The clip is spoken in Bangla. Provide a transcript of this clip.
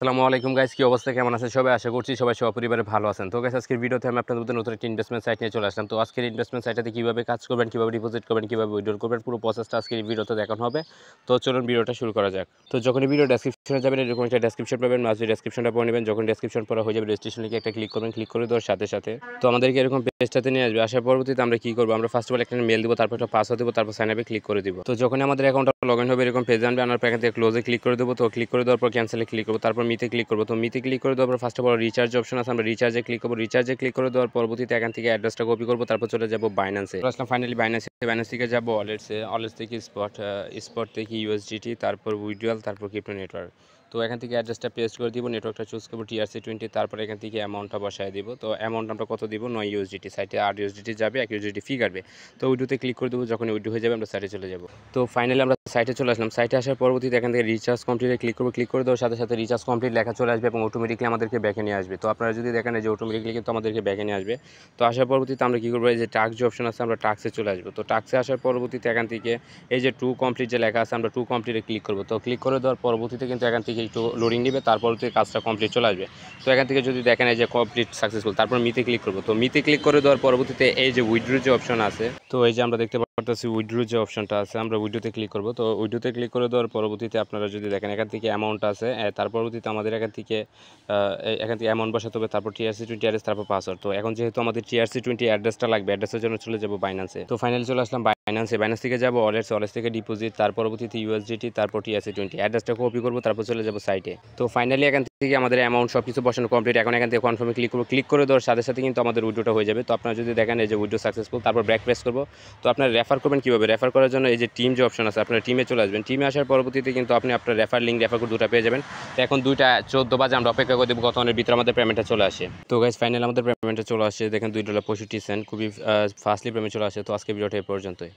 আসসালামু আলাইকুম গাইস, কি অবস্থা, কেমন আছেন সবাই? আশা করছি সবাই সপরিবারে ভালো আছেন। তো গাইস, আজকের ভিডিওতে আমি আপনাদের মধ্যে নতুন একটা ইনভেস্টমেন্ট সাইট নিয়ে চলে আসলাম। তো আজকের ইনভেস্টমেন্ট সাইটটাতে কিভাবে কাজ করবেন, কিভাবে ডিপোজিট করবেন, কিভাবে উইথড্র করবেন, পুরো প্রসেসটা আজকের এই ভিডিওতে দেখানো হবে। তো চলুন ভিডিওটা শুরু করা যাক। তো যখনই ভিডিও ডেসক্রিপশনে যাবেন, এরকম একটা ডেসক্রিপশন পাবেন, মাঝে ডেসক্রিপশনটা পড়ে নেবেন। যখন ডেসক্রিপশন পড়া হয়ে যাবে, রেজিস্ট্রেশন লিখে একটা ক্লিক করবেন, ক্লিক করে দেওয়ার সাথে সাথে তো আমাদেরকে এরকম পেজটাতে নিয়ে আসবে। আসার পরবর্তীতে আমরা কি করবো, আমরা ফার্স্ট অফ অল একটা মেল দিব, তারপর একটা পাসওয়ার্ড দিব, তারপর সাইন আপে ক্লিক করে দিব। তো যখন আমাদের অ্যাকাউন্টটা লগ ইন হবে, এরকম পেজ আনবে, আনার পর এখান থেকে ক্লোজে ক্লিক করে দেবো। তো ক্লিক করে দেওয়ার পর ক্যান্সেলে ক্লিক করবো, তারপর মিতে ক্লিক করবো। তো মিতে ক্লিক করে দেওয়ার পর first of all recharge option আছে, আমরা রিচার্জে ক্লিক করবো। রিচার্জে ক্লিক করে দেওয়ার পরবর্তীতে এখান থেকে অ্যাড্রেসটা কপি করবো, তারপর চলে যাবো বাইন্যান্সে। আসলাম ফাইনালি বাইন্যান্সে। বাইন্যান্স থেকে যাবো ওয়ালেটসে, ওয়ালেটস থেকে স্পট থেকে ইউএসডিটি, তারপর উইথড্রয়াল, তারপর ক্রিপ্টো নেটওয়ার্ক। তো এখান থেকে অ্যাড্রেসটা পেস্ট করে দিব, নেটওয়ার্কটা চুজ করবো TRC20, তারপর এখান থেকে অ্যামাউন্টটা বসায় দিব। তো অ্যামাউন্ট আমরা কত দিব, 9 ইউএসডিটি। সাইটে 8 ইউএসডিটি যাবে, 1 ইউএসডিটি ফি কাটবে। তো উইডোতে ক্লিক করে দেবো, যখন উইডো হয়ে যাবে আমরা সাইটে চলে যাব। তো ফাইনালি আমরা সাইটে চলে আসলাম। সাইটে আসার পরবর্তীতে এখান থেকে রিচার্জ কমপ্লিটে ক্লিক করবো। ক্লিক করে দেওয়ার সাথে সাথে রিচার্জ কমপ্লিট লেখা চলে আসবে এবং অটোমেটিকলি আমাদেরকে ব্যাকে নিয়ে আসবে। তো আপনারা যদি দেখেন যে অটোমেটিকলি কিন্তু আমাদেরকে ব্যাকে নিয়ে আসবে। তো আসার পরবর্তীতে আমরা কী করবো, এই যে টাস্ক যে অপশন আছে, আমরা টাস্কে চলে আসবো। তো টাস্কে আসার পরবর্তীতে এখান থেকে এই যে টু কমপ্লিট যে লেখা আছে, আমরা টু কমপ্লিটে ক্লিক করবো। তো ক্লিক করে দেওয়ার পরবর্তীতে কিন্তু এখান থেকে একটু লোডিং নেবে, তারপর কাজটা কমপ্লিট চলে আসবে। তো এখান থেকে যদি দেখেন এই যে কমপ্লিট সাকসেসফুল, তারপর মিতে ক্লিক করবো। তো মিতে ক্লিক করে দেওয়ার পরবর্তীতে এই যে উইথড্র যে অপশন আছে, তো এই যে আমরা দেখতে পারতেছি উইথড্র যে অপশনটা আছে, আমরা উইথড্রতে ক্লিক করবো। তো উইথড্রতে ক্লিক করে দেওয়ার পরবর্তীতে আপনারা যদি দেখেন এখান থেকে অ্যামাউন্ট আছে, তার পরবর্তীতে আমাদের এখান থেকে অ্যামাউন্ট বসাতে হবে, তারপর TRC20 অ্যাড্রেস, তারপর পাসওয়ার্ড। তো এখন যেহেতু আমাদের TRC20 অ্যাড্রেসটা লাগবে, অ্যাড্রেসের জন্য চলে যাবো বাইন্যান্সে। তো ফাইনালি চলে আসলাম বাইন্যান্সে। বাইন্যান্স থেকে যাবো ওয়ালেটস, ওয়ালেটস থেকে ডিপোজিট, তার পরবর্তীতে ইউএসডিটি, তারপর TRC20 অ্যাড্রেসটা কপি করবো, তারপর চলে যাবো সাইটে। তো ফাইনালি এখান থেকে আমাদের অ্যামাউন্ট সব কিছু বসানো কমপ্লিট। এখন এখান থেকে কনফার্মে ক্লিক করবো। ক্লিক করে দেওয়ার সাথে সাথে কিন্তু আমাদের উইড্রোটা হয়ে যাবে। তো আপনারা যদি দেখেন এই যে উইড্রো সাকসেসফুল, তারপর ব্যাক প্রেস করবো। তো আপনারা রেফার করবেন কীভাবে, রেফার করার জন্য এই যে টিম যে অপশন আছে, আপনারা টিমে চলে আসবেন। টিমে আসার পরবর্তীতে কিন্তু আপনি আপনার রেফার লিঙ্ক, রেফার কোড দুটো পেয়ে যাবেন। তো এখন 2:14 বাজে, আমরা অপেক্ষা করে দেবো কতক্ষণের ভিতরে আমাদের পেমেন্টটা চলে আসে। তো গাইস, ফাইনালি আমাদের পেমেন্টটা চলে আসে, দেখেন $2.65, খুবই ফাস্টলি পেমেন্ট চলে আসে। তো আজকে ভিডিওটা এই পর্যন্তই।